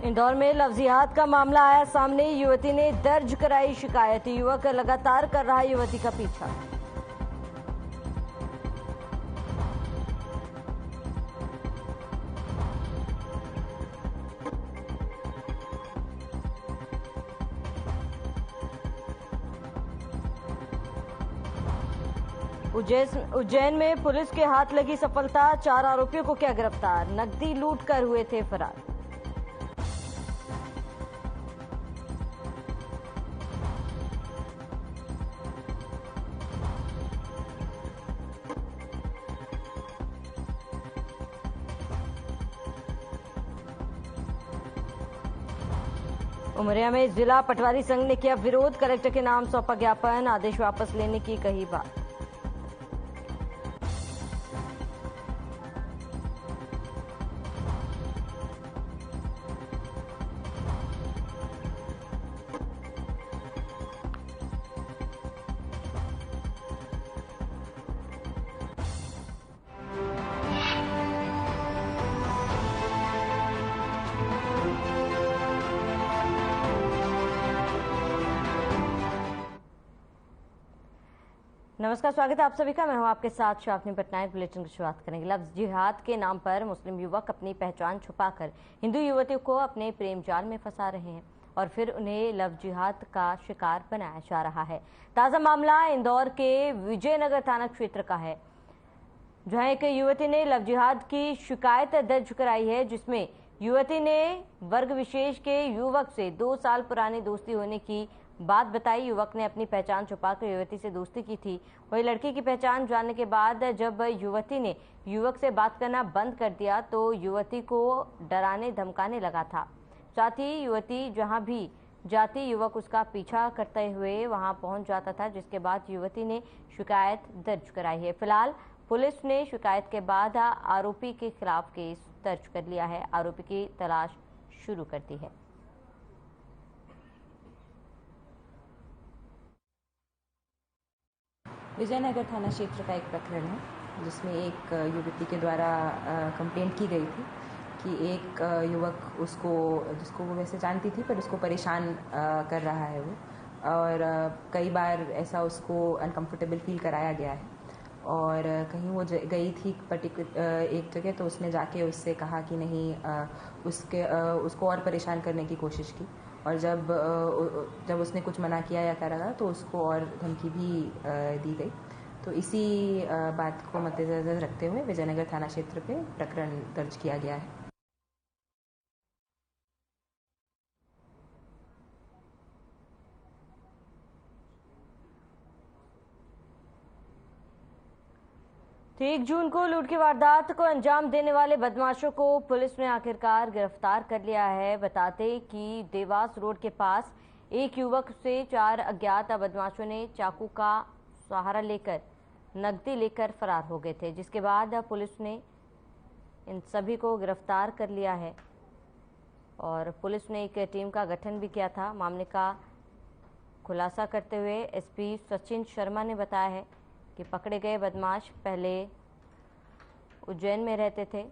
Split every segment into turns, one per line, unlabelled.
इंदौर में लफ्जियात का मामला आया सामने। युवती ने दर्ज कराई शिकायत। युवक लगातार कर रहा है युवती का पीछा। उज्जैन में पुलिस के हाथ लगी सफलता। 4 आरोपियों को किया गिरफ्तार। नकदी लूट कर हुए थे फरार। उमरिया में जिला पटवारी संघ ने किया विरोध। कलेक्टर के नाम सौंपा ज्ञापन। आदेश वापस लेने की कही बात। नमस्कार, स्वागत है आप सभी का। मैं हूं आपके साथ शाफनी पटनायक। बुलेटिन की शुरुआत करेंगे। लफ्ज जिहाद के नाम पर मुस्लिम युवक अपनी पहचान छुपाकर हिंदू युवतियों को अपने प्रेम जाल में फंसा रहे हैं और फिर उन्हें लफ्ज जिहाद का शिकार बनाया जा रहा है। ताजा मामला इंदौर के विजयनगर थाना क्षेत्र का है, जहां एक युवती ने लव जिहाद की शिकायत दर्ज कराई है, जिसमें युवती ने वर्ग विशेष के युवक से 2 साल पुरानी दोस्ती होने की बात बताई। युवक ने अपनी पहचान छुपाकर युवती से दोस्ती की थी। वही लड़की की पहचान जानने के बाद जब युवती ने युवक से बात करना बंद कर दिया तो युवती को डराने धमकाने लगा था। साथ ही युवती जहां भी जाती युवक उसका पीछा करते हुए वहां पहुंच जाता था, जिसके बाद युवती ने शिकायत दर्ज कराई है। फिलहाल पुलिस ने शिकायत के बाद आरोपी के खिलाफ केस दर्ज कर लिया है। आरोपी की तलाश शुरू कर दी है।
विजयनगर थाना क्षेत्र का एक प्रकरण है, जिसमें एक युवती के द्वारा कंप्लेंट की गई थी कि एक युवक जिसको वो वैसे जानती थी पर उसको परेशान कर रहा है वो, और कई बार ऐसा उसको अनकंफर्टेबल फील कराया गया है। और कहीं वो गई थी एक जगह, तो उसने जाके उससे कहा कि नहीं, उसको और परेशान करने की कोशिश की। और जब उसने कुछ मना किया या करा तो उसको और धमकी भी दी गई। तो इसी बात को मद्देनजर रखते हुए विजयनगर थाना क्षेत्र पे प्रकरण दर्ज किया गया है।
तो 1 जून को लूट की वारदात को अंजाम देने वाले बदमाशों को पुलिस ने आखिरकार गिरफ्तार कर लिया है। बताते कि देवास रोड के पास एक युवक से 4 अज्ञात बदमाशों ने चाकू का सहारा लेकर नकदी लेकर फरार हो गए थे, जिसके बाद पुलिस ने इन सभी को गिरफ्तार कर लिया है और पुलिस ने एक टीम का गठन भी किया था। मामले का खुलासा करते हुए एसपी सचिन शर्मा ने बताया है कि पकड़े गए बदमाश पहले उज्जैन में रहते थे,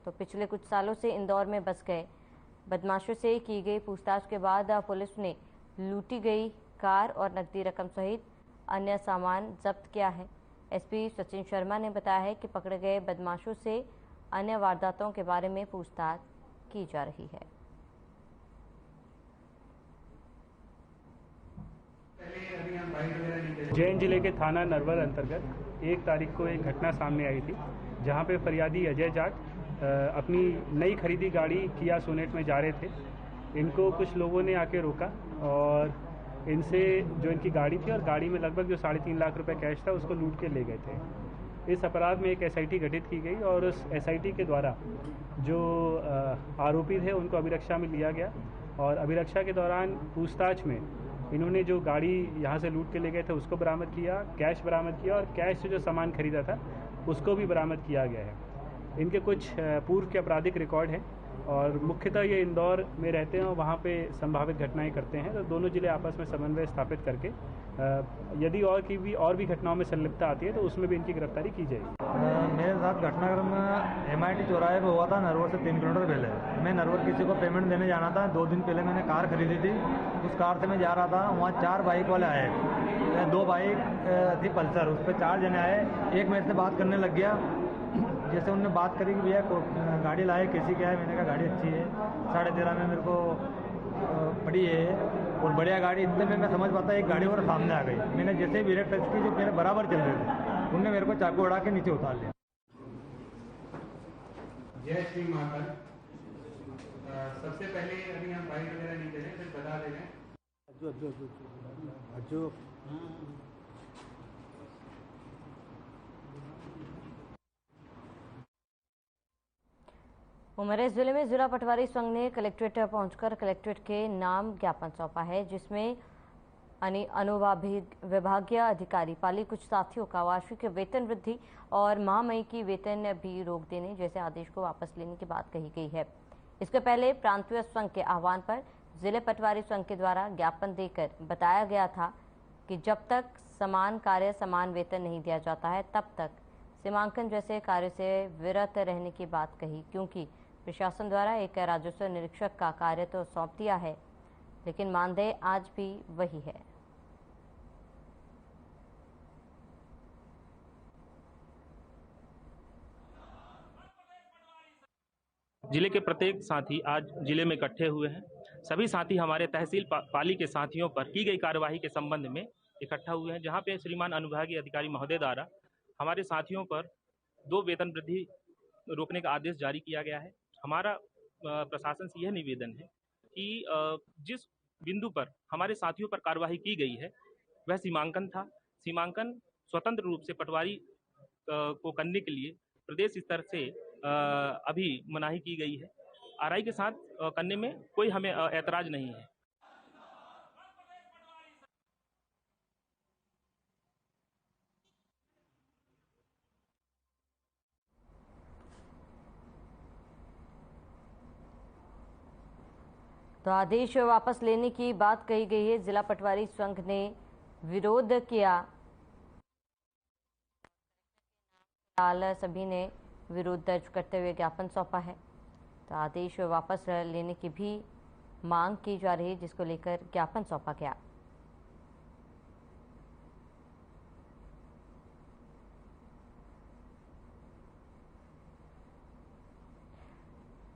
तो पिछले कुछ सालों से इंदौर में बस गए। बदमाशों से की गई पूछताछ के बाद पुलिस ने लूटी गई कार और नकदी रकम सहित अन्य सामान जब्त किया है। एसपी सचिन शर्मा ने बताया है कि पकड़े गए बदमाशों से अन्य वारदातों के बारे में पूछताछ की जा रही है।
उज्जैन जिले के थाना नरवर अंतर्गत 1 तारीख को एक घटना सामने आई थी, जहां पे फरियादी अजय जाट अपनी नई खरीदी गाड़ी किया सोनेट में जा रहे थे। इनको कुछ लोगों ने आके रोका और इनसे जो इनकी गाड़ी थी और गाड़ी में लगभग जो 3.5 लाख रुपए कैश था उसको लूट के ले गए थे। इस अपराध में एक एसआईटी गठित की गई और उस एसआईटी के द्वारा जो आरोपी थे उनको अभिरक्षा में लिया गया और अभिरक्षा के दौरान पूछताछ में इन्होंने जो गाड़ी यहाँ से लूट के ले गए थे उसको बरामद किया, कैश बरामद किया और कैश से जो सामान खरीदा था उसको भी बरामद किया गया है। इनके कुछ पूर्व के आपराधिक रिकॉर्ड हैं और मुख्यतः ये इंदौर में रहते हैं और वहाँ पे संभावित घटनाएं करते हैं। तो दोनों ज़िले आपस में समन्वय स्थापित करके यदि और भी घटनाओं में संलिप्तता आती है तो उसमें भी इनकी गिरफ्तारी की जाएगी।
मेरे साथ घटनाक्रम MIT चौराहे पे हुआ था, नरवर से 3 किलोमीटर पहले। मैं नरवर किसी को पेमेंट देने जाना था। 2 दिन पहले मैंने कार खरीदी थी, उस कार से मैं जा रहा था। वहाँ 4 बाइक वाले आए, 2 बाइक थी पल्सर, उस पर 4 जने आए। एक मेरे से बात करने लग गया, जैसे उनने बात करी कि भैया गाड़ी लाए कैसी क्या है, मैंने कहा गाड़ी अच्छी है, 13.5 में मेरे को पड़ी है और बढ़िया गाड़ी। इतने में मैं समझ पाता एक गाड़ी और सामने आ गई। मैंने जैसे ही ब्रेक टच की, जो मेरे बराबर चल रहे थे, उनने मेरे को चाकू उड़ा के नीचे उतार लिया।
जय श्री महाकाल। सबसे पहले अभी हम बाइक वगैरह नहीं दे रहे, फिर बता दे रहे हैं।
उमरिया जिले में जिला पटवारी संघ ने कलेक्ट्रेट पहुंचकर कलेक्ट्रेट के नाम ज्ञापन सौंपा है, जिसमें विभागीय अधिकारी पाली कुछ साथियों का वार्षिक वेतन वृद्धि और महामई की वेतन भी रोक देने जैसे आदेश को वापस लेने की बात कही गई है। इसके पहले प्रांतीय संघ के आह्वान पर जिले पटवारी संघ के द्वारा ज्ञापन देकर बताया गया था कि जब तक समान कार्य समान वेतन नहीं दिया जाता है तब तक सीमांकन जैसे कार्य से विरत रहने की बात कही, क्योंकि प्रशासन द्वारा एक राजस्व निरीक्षक का कार्य तो सौंप दिया है, लेकिन मानदेय आज भी वही है।
जिले के प्रत्येक साथी आज जिले में इकट्ठे हुए हैं। सभी साथी हमारे तहसील पाली के साथियों पर की गई कार्यवाही के संबंध में इकट्ठा हुए हैं, जहां पे श्रीमान अनुविभागीय अधिकारी महोदय द्वारा हमारे साथियों पर 2 वेतन वृद्धि रोकने का आदेश जारी किया गया है। हमारा प्रशासन से यह निवेदन है कि जिस बिंदु पर हमारे साथियों पर कार्यवाही की गई है वह सीमांकन था। सीमांकन स्वतंत्र रूप से पटवारी को करने के लिए प्रदेश स्तर से अभी मनाही की गई है। RI के साथ करने में कोई हमें ऐतराज नहीं है।
तो आदेश वापस लेने की बात कही गई है। जिला पटवारी संघ ने विरोध किया, फिलहाल सभी ने विरोध दर्ज करते हुए ज्ञापन सौंपा है। तो आदेश वापस लेने की भी मांग की जा रही है, जिसको लेकर ज्ञापन सौंपा गया।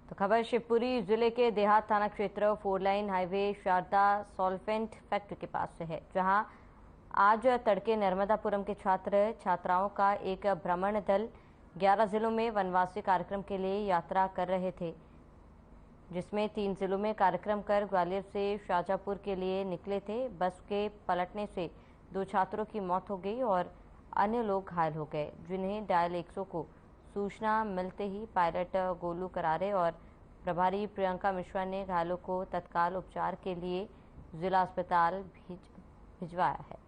तो खबर शिवपुरी जिले के देहात थाना क्षेत्र 4 line highway Sharda solvent factory के पास से है, जहां आज तड़के नर्मदापुरम के छात्र छात्राओं का एक भ्रमण दल 11 जिलों में वनवासी कार्यक्रम के लिए यात्रा कर रहे थे, जिसमें 3 जिलों में कार्यक्रम कर ग्वालियर से शाहजहाँपुर के लिए निकले थे। बस के पलटने से 2 छात्रों की मौत हो गई और अन्य लोग घायल हो गए, जिन्हें डायल 100 को सूचना मिलते ही पायलट गोलू करारे और प्रभारी प्रियंका मिश्रा ने घायलों को तत्काल उपचार के लिए जिला अस्पताल भिजवाया है।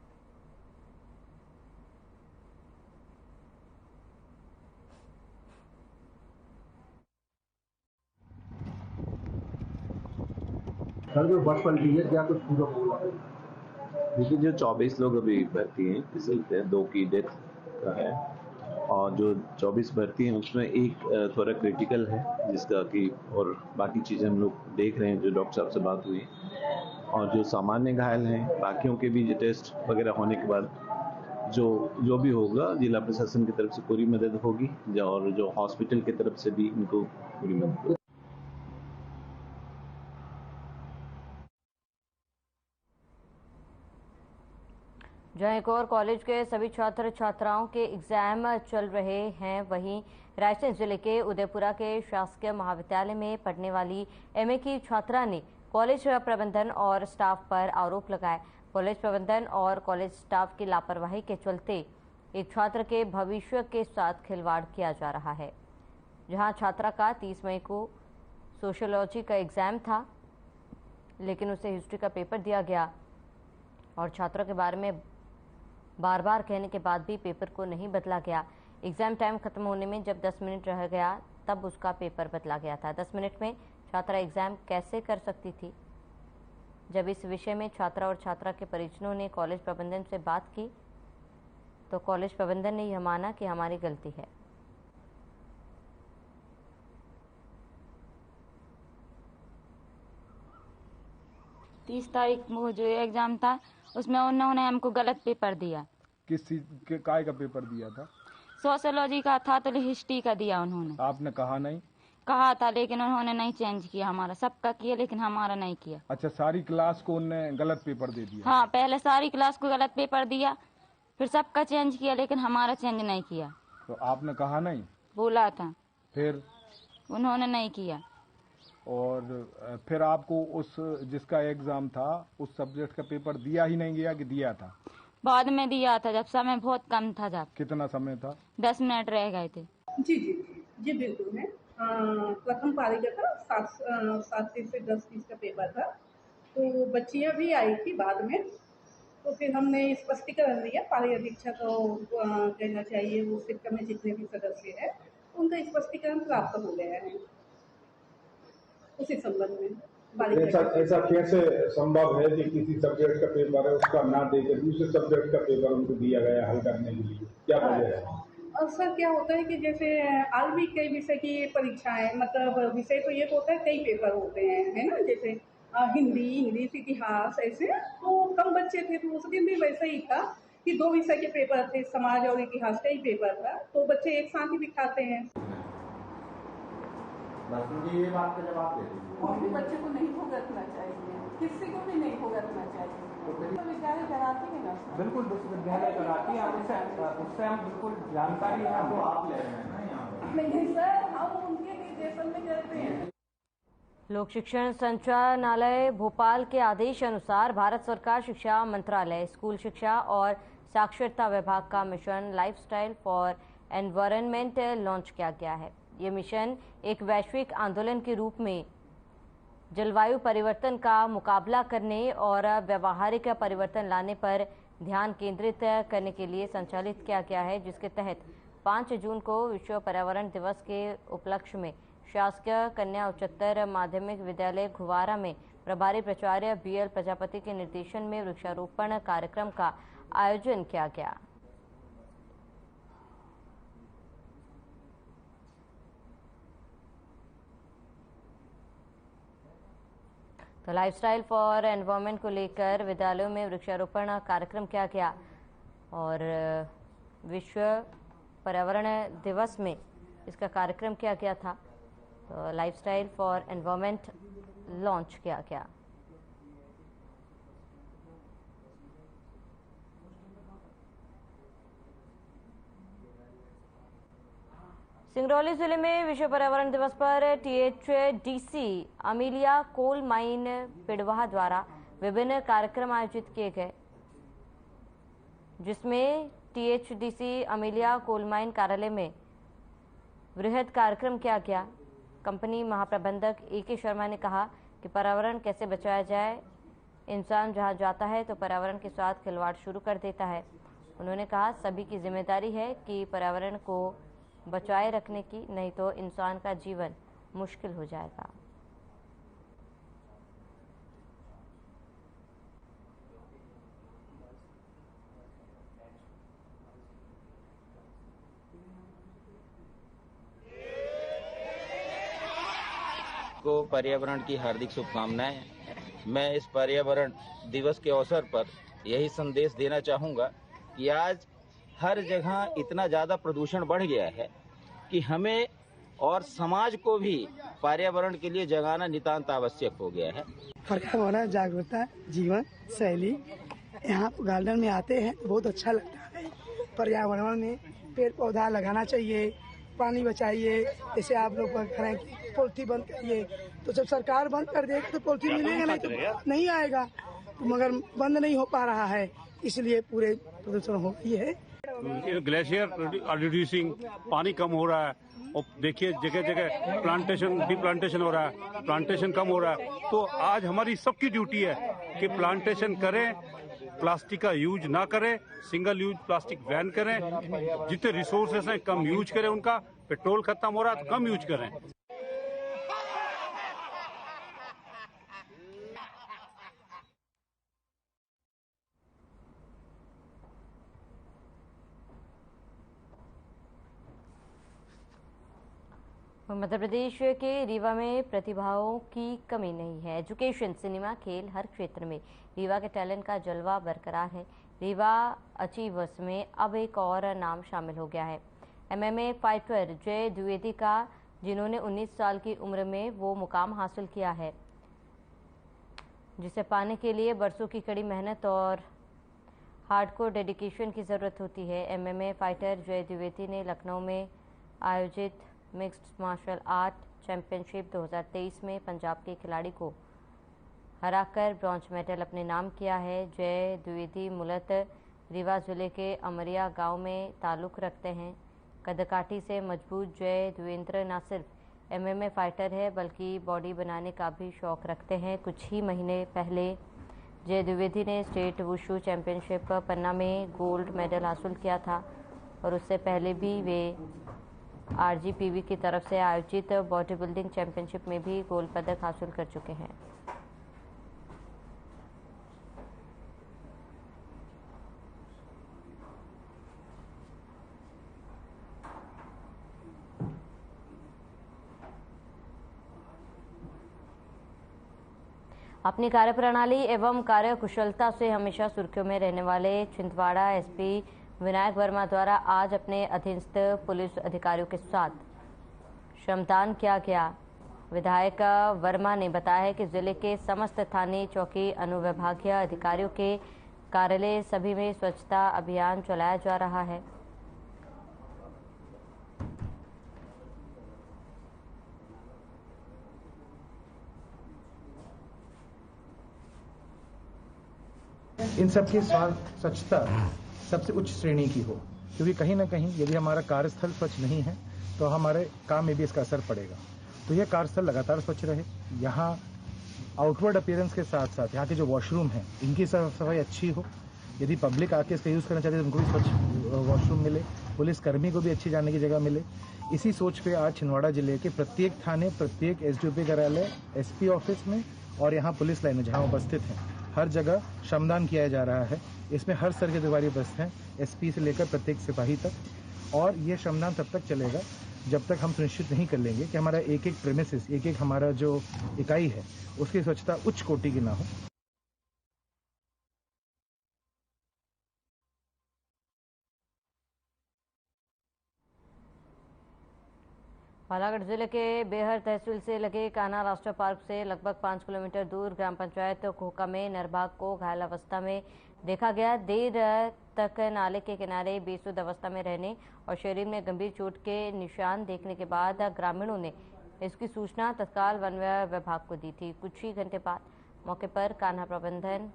सर जो बस पलटी है क्या कुछ पूरा बोला?
देखिए जो 24 लोग अभी भर्ती हैं, इसमें 2 की डेथ का है और जो 24 भर्ती हैं उसमें एक थोड़ा क्रिटिकल है, जिसका कि और बाकी चीज़ें हम लोग देख रहे हैं जो डॉक्टर साहब से बात हुई, और जो सामान्य घायल हैं बाकियों के भी टेस्ट वगैरह होने के बाद जो भी होगा जिला प्रशासन की तरफ से पूरी मदद होगी और जो हॉस्पिटल की तरफ से भी इनको पूरी मदद होगी।
जहां एक और कॉलेज के सभी छात्र छात्राओं के एग्जाम चल रहे हैं, वहीं रायसेन जिले के उदयपुरा के शासकीय महाविद्यालय में पढ़ने वाली MA की छात्रा ने कॉलेज प्रबंधन और स्टाफ पर आरोप लगाए। कॉलेज प्रबंधन और कॉलेज स्टाफ की लापरवाही के चलते एक छात्र के भविष्य के साथ खिलवाड़ किया जा रहा है। जहां छात्रा का 30 मई को सोशियोलॉजी का एग्जाम था, लेकिन उसे हिस्ट्री का पेपर दिया गया और छात्रों के बारे में बार बार कहने के बाद भी पेपर को नहीं बदला गया। एग्जाम टाइम खत्म होने में जब 10 मिनट रह गया तब उसका पेपर बदला गया था। 10 मिनट में छात्रा एग्जाम कैसे कर सकती थी? जब इस विषय में छात्रा और छात्रा के परिजनों ने कॉलेज प्रबंधन से बात की तो कॉलेज प्रबंधन ने यह माना कि हमारी गलती है।
तीस तारीख को जो एग्जाम था उसमें उन्होंने हमको गलत पेपर दिया।
किस चीज के काय का पेपर दिया था?
सोशियोलॉजी का था तो हिस्ट्री का दिया उन्होंने।
आपने कहा नहीं?
कहा था लेकिन उन्होंने नहीं चेंज किया, हमारा सबका किया लेकिन हमारा नहीं किया।
अच्छा, सारी क्लास को उन्होंने गलत पेपर दे दिया?
हाँ, पहले सारी क्लास को गलत पेपर दिया, फिर सबका चेंज किया लेकिन हमारा चेंज नहीं किया।
तो आपने कहा नहीं?
बोला था,
फिर
उन्होंने नहीं किया।
और फिर आपको उस जिसका एग्जाम था उस सब्जेक्ट का पेपर दिया ही नहीं गया कि दिया था?
बाद में दिया था जब समय बहुत कम था। जब
कितना समय था?
10 मिनट रह गए थे।
जी जी जी बिल्कुल है। प्रथम पारी का था, 7 से 10 का पेपर था। तो बच्चियां भी आई थी बाद में, तो फिर हमने स्पष्टीकरण दिया। पारी अधीक्षक को कहना चाहिए, वो सिक्का में जितने भी सदस्य हैं उनका स्पष्टीकरण प्राप्त हो गया है उसी संबंध में।
ऐसा कैसे संभव है कि किसी सब्जेक्ट का पेपर है उसका ना देकर दूसरे सब्जेक्ट का पेपर उनको दिया गया हल करने के लिए? क्या वजह है?
और सर क्या होता है कि जैसे आज भी कई विषय की परीक्षाएं, मतलब विषय तो ये होता है कई पेपर होते हैं, है ना, जैसे हिंदी, इंग्लिश, इतिहास, ऐसे तो कम बच्चे थे तो उस दिन भी वैसा ही था कि 2 विषय के पेपर थे, समाज और इतिहास का ही पेपर था, तो बच्चे एक साथ ही दिखाते हैं।
ये बात का जवाब दे दीजिए।
और भी बच्चे को नहीं भुगतना चाहिए, किसी को भी नहीं भुगतना चाहिए। तो विद्यालय कराती है ना?
बिल्कुल विश्वविद्यालय कराती है, उससे हम बिल्कुल जानकारी है, वो आप ले रहे हैं ना यहाँ?
नहीं सर, हम उनके निर्देशन में करते हैं।
लोक शिक्षण संचालनालय भोपाल के आदेश अनुसार भारत सरकार शिक्षा मंत्रालय, स्कूल शिक्षा और साक्षरता विभाग का mission lifestyle for environment launch किया गया है। ये मिशन एक वैश्विक आंदोलन के रूप में जलवायु परिवर्तन का मुकाबला करने और व्यावहारिक परिवर्तन लाने पर ध्यान केंद्रित करने के लिए संचालित किया गया है, जिसके तहत 5 जून को विश्व पर्यावरण दिवस के उपलक्ष्य में शासकीय कन्या उच्चतर माध्यमिक विद्यालय घुवारा में प्रभारी प्राचार्य BL प्रजापति के निर्देशन में वृक्षारोपण कार्यक्रम का आयोजन किया गया। तो लाइफस्टाइल फॉर एनवायरनमेंट को लेकर विद्यालयों में वृक्षारोपण कार्यक्रम किया गया और विश्व पर्यावरण दिवस में इसका कार्यक्रम किया गया था। तो लाइफस्टाइल फॉर एनवायरनमेंट लॉन्च किया गया। सिंगरौली जिले में विश्व पर्यावरण दिवस पर THDC अमीलिया कोल माइन पिड़वाह द्वारा विभिन्न कार्यक्रम आयोजित किए गए, जिसमें THDC अमीलिया कोल माइन कार्यालय में वृहद कार्यक्रम किया गया। कंपनी महाप्रबंधक AK शर्मा ने कहा कि पर्यावरण कैसे बचाया जाए। इंसान जहां जाता है तो पर्यावरण के साथ खिलवाड़ शुरू कर देता है। उन्होंने कहा सभी की जिम्मेदारी है कि पर्यावरण को बचाए रखने की, नहीं तो इंसान का जीवन मुश्किल हो जाएगा।
को पर्यावरण की हार्दिक शुभकामनाएं। मैं इस पर्यावरण दिवस के अवसर पर यही संदेश देना चाहूँगा कि आज हर जगह इतना ज़्यादा प्रदूषण बढ़ गया है कि हमें और समाज को भी पर्यावरण के लिए जगाना नितांत आवश्यक हो गया है।
पर्यावरण जागरूकता जीवन शैली, यहाँ गार्डन में आते हैं बहुत अच्छा लगता है। पर्यावरण में पेड़ पौधा लगाना चाहिए, पानी बचाइए। जैसे आप लोग करें कि पॉलिथीन बंद करिए, तो जब सरकार बंद कर देगी तो पॉलिथीन मिलेगा नहीं तो नहीं आएगा, तो मगर बंद नहीं हो पा रहा है, इसलिए पूरे प्रदूषण हो गई है।
ग्लेशियर आर रिड्यूसिंग, पानी कम हो रहा है और देखिए जगह जगह प्लांटेशन हो रहा है, प्लांटेशन कम हो रहा है। तो आज हमारी सबकी ड्यूटी है कि प्लांटेशन करें प्लास्टिक का यूज ना करें, सिंगल यूज प्लास्टिक बैन करें, जितने रिसोर्सेस हैं कम यूज करें उनका, पेट्रोल खत्म हो रहा है तो कम यूज करें।
मध्य प्रदेश के रीवा में प्रतिभाओं की कमी नहीं है। एजुकेशन, सिनेमा, खेल, हर क्षेत्र में रीवा के टैलेंट का जलवा बरकरार है। रीवा अचीवर्स में अब एक और नाम शामिल हो गया है। MMA फाइटर जय द्विवेदी का, जिन्होंने 19 साल की उम्र में वो मुकाम हासिल किया है जिसे पाने के लिए बरसों की कड़ी मेहनत और हार्डकोर डेडिकेशन की ज़रूरत होती है। MMA फाइटर जय द्विवेदी ने लखनऊ में आयोजित मिक्स्ड मार्शल आर्ट चैंपियनशिप 2023 में पंजाब के खिलाड़ी को हराकर ब्रॉन्ज मेडल अपने नाम किया है। जय द्विवेदी मूलतः रीवा जिले के अमरिया गांव में ताल्लुक़ रखते हैं। कदकाठी से मजबूत जय द्विवेंद्र न सिर्फ MMA फाइटर है बल्कि बॉडी बनाने का भी शौक़ रखते हैं। कुछ ही महीने पहले जय द्विवेदी ने स्टेट वुशु चैंपियनशिप पन्ना में गोल्ड मेडल हासिल किया था और उससे पहले भी वे RGPV की तरफ से आयोजित बॉडी बिल्डिंग चैंपियनशिप में भी गोल्ड पदक हासिल कर चुके हैं। अपनी कार्यप्रणाली एवं कार्यकुशलता से हमेशा सुर्खियों में रहने वाले छिंदवाड़ा SP विनायक वर्मा द्वारा आज अपने अधीनस्थ पुलिस अधिकारियों के साथ श्रमदान किया गया। विधायक वर्मा ने बताया कि जिले के समस्त थाने, चौकी, अनुविभागीय अधिकारियों के कार्यालय सभी में स्वच्छता अभियान चलाया जा रहा है।
इन सबकी स्वच्छता सबसे उच्च श्रेणी की हो, क्योंकि कहीं ना कहीं यदि हमारा कार्यस्थल स्वच्छ नहीं है तो हमारे काम में भी इसका असर पड़ेगा। तो यह कार्यस्थल लगातार स्वच्छ रहे। यहाँ आउटवर्ड अपीयरेंस के साथ साथ यहाँ के जो वॉशरूम हैं इनकी साफ सफाई अच्छी हो। यदि पब्लिक आके इसका यूज़ करना चाहती है तो उनको भी स्वच्छ वॉशरूम मिले, पुलिस कर्मी को भी अच्छी जाने की जगह मिले। इसी सोच पे आज छिंदवाड़ा जिले के प्रत्येक थाने, प्रत्येक SDOP कार्यालय, SP ऑफिस में और यहाँ पुलिस लाइन में जहाँ उपस्थित हैं हर जगह श्रमदान किया जा रहा है। इसमें हर स्तर के अधिकारी उपस्थित हैं, SP से लेकर प्रत्येक सिपाही तक। और ये श्रमदान तब तक चलेगा जब तक हम सुनिश्चित नहीं कर लेंगे कि हमारा एक एक प्रेमिसेस, एक एक हमारा जो इकाई है उसकी स्वच्छता उच्च कोटि की ना हो।
बालाघाट जिले के बेहर तहसील से लगे कान्हा राष्ट्रीय पार्क से लगभग 5 किलोमीटर दूर ग्राम पंचायत खोखा में नरभाग को घायल अवस्था में देखा गया। देर तक नाले के किनारे बेसुध अवस्था में रहने और शरीर में गंभीर चोट के निशान देखने के बाद ग्रामीणों ने इसकी सूचना तत्काल वन विभाग को दी थी। कुछ ही घंटे बाद मौके पर कान्हा प्रबंधन,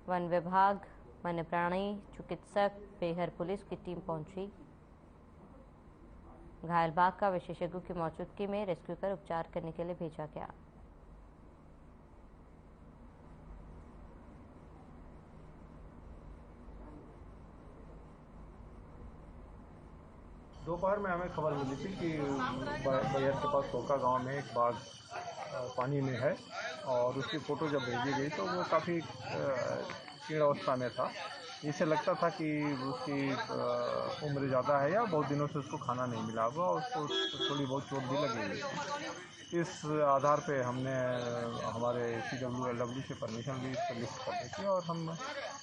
वन विभाग, वन्य प्राणी चिकित्सक, बेहर पुलिस की टीम पहुंची। घायल बाघ का विशेषज्ञों की मौजूदगी में रेस्क्यू कर उपचार करने के लिए भेजा गया।
दोपहर में हमें खबर मिली थी कि बैहर के पास खोखा गांव में एक बाघ पानी में है और उसकी फ़ोटो जब भेजी गई तो वो काफ़ी क्षीण अवस्था में था। इससे लगता था कि उसकी उम्र ज़्यादा है या बहुत दिनों से उसको खाना नहीं मिला हुआ और उसको थोड़ी बहुत चोट भी लगी हुई थी। इस आधार पे हमने हमारे CWLW से परमिशन ली, इसको लिस्ट करने की, और हम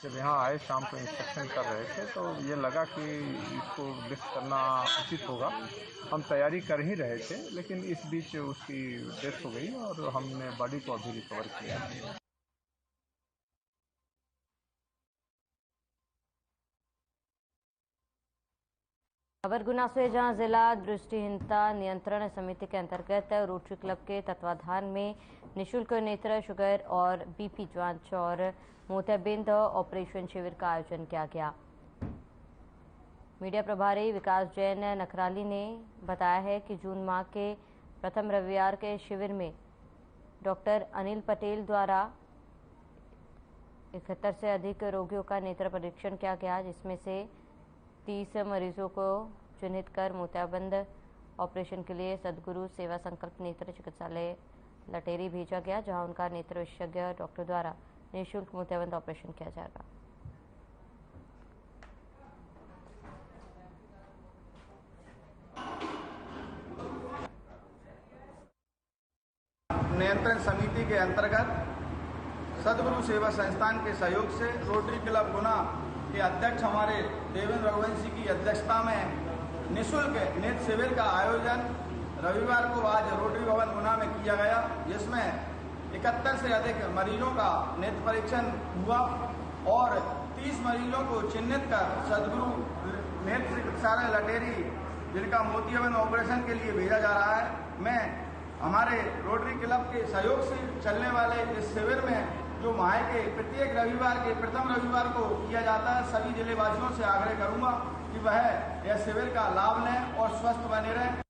जब यहाँ आए शाम को इंस्पेक्शन कर रहे थे तो ये लगा कि इसको लिस्ट करना उचित होगा। हम तैयारी कर ही रहे थे, लेकिन इस बीच उसकी डेथ हो गई और हमने बॉडी को अभी रिकवर किया।
खबर गुना से, जहां जिला दृष्टिहीनता नियंत्रण समिति के अंतर्गत रोटरी क्लब के तत्वाधान में निःशुल्क नेत्र, शुगर और BP जांच और मोतियाबिंद ऑपरेशन शिविर का आयोजन किया गया। मीडिया प्रभारी विकास जैन नखराली ने बताया है कि जून माह के प्रथम रविवार के शिविर में डॉक्टर अनिल पटेल द्वारा 71 से अधिक रोगियों का नेत्र परीक्षण किया गया, जिसमें से 30 मरीजों को चिन्हित कर मोतियाबिंद ऑपरेशन के लिए सद्गुरु सेवा संकल्प नेत्र चिकित्सालय लटेरी भेजा गया, जहां उनका नेत्र विशेषज्ञ डॉक्टर द्वारा निःशुल्क मोतियाबिंद ऑपरेशन किया जाएगा।
नियंत्रण समिति के अंतर्गत सद्गुरु सेवा संस्थान के सहयोग से रोटरी क्लब गुना के अध्यक्ष हमारे देवेंद्र रघुवंशी की अध्यक्षता में निःशुल्क नेत्र शिविर का आयोजन रविवार को आज रोटरी भवन गुना में किया गया, जिसमें 71 से अधिक मरीजों का नेत्र परीक्षण हुआ और 30 मरीजों को चिन्हित कर सद्गुरु नेत्र चिकित्सालय लटेरी, जिनका मोतियाबिंद ऑपरेशन के लिए भेजा जा रहा है। मैं हमारे रोटरी क्लब के सहयोग से चलने वाले इस शिविर में जो माह के प्रत्येक रविवार के प्रथम रविवार को किया जाता है, सभी जिलेवासियों से आग्रह करूंगा कि वह यह शिविर का लाभ लें और स्वस्थ बने रहें।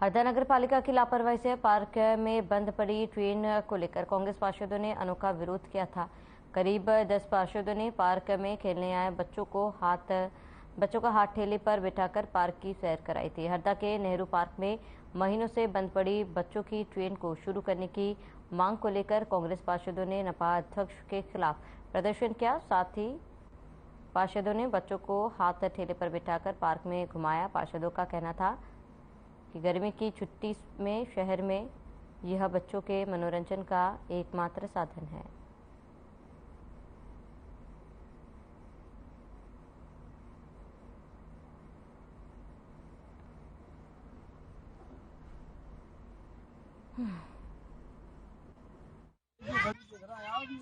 हरदा नगर पालिका की लापरवाही से पार्क में बंद पड़ी ट्रेन को लेकर कांग्रेस पार्षदों ने अनोखा विरोध किया था। करीब 10 पार्षदों ने पार्क में खेलने आए बच्चों का हाथ ठेले पर बिठाकर पार्क की सैर कराई थी। हरदा के नेहरू पार्क में महीनों से बंद पड़ी बच्चों की ट्रेन को शुरू करने की मांग को लेकर कांग्रेस पार्षदों ने नपा अध्यक्ष के खिलाफ प्रदर्शन किया। साथ ही पार्षदों ने बच्चों को हाथ ठेले पर बिठाकर पार्क में घुमाया। पार्षदों का कहना था कि गर्मी की छुट्टी में शहर में यह बच्चों के मनोरंजन का एकमात्र साधन है।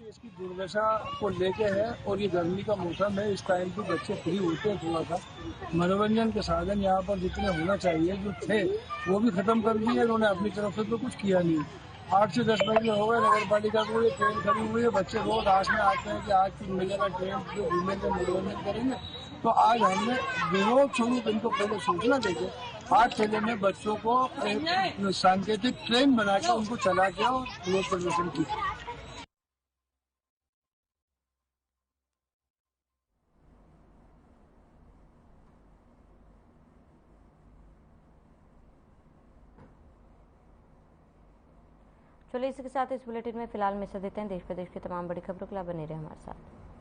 इसकी दुर्दशा को लेके है और ये गर्मी का मौसम है, इस टाइम पे बच्चे फ्री होते हैं, थोड़ा सा मनोरंजन के साधन यहाँ पर जितने होना चाहिए जो थे वो भी खत्म कर दिए इन्होंने, अपनी तरफ से तो कुछ किया नहीं। 8 से 10 महीने हो गए नगर पालिका को ये ट्रेन खड़ी हुई है, बच्चे रोज आस में आते हैं कि आज फिर मिलेगा ट्रेन, जो घूमेंगे मनोरंजन करेंगे। तो आज हमने विरोध स्वरूप इनको पहले सूचना देके हाथ ठेले में बच्चों को एक सांकेतिक ट्रेन बनाकर उनको चला के और विरोध प्रदर्शन किया।
चलिए इसके साथ इस बुलेटिन में फिलहाल मिसा देते हैं। देश प्रदेश की तमाम बड़ी खबरों के लिए बने रहे हमारे साथ।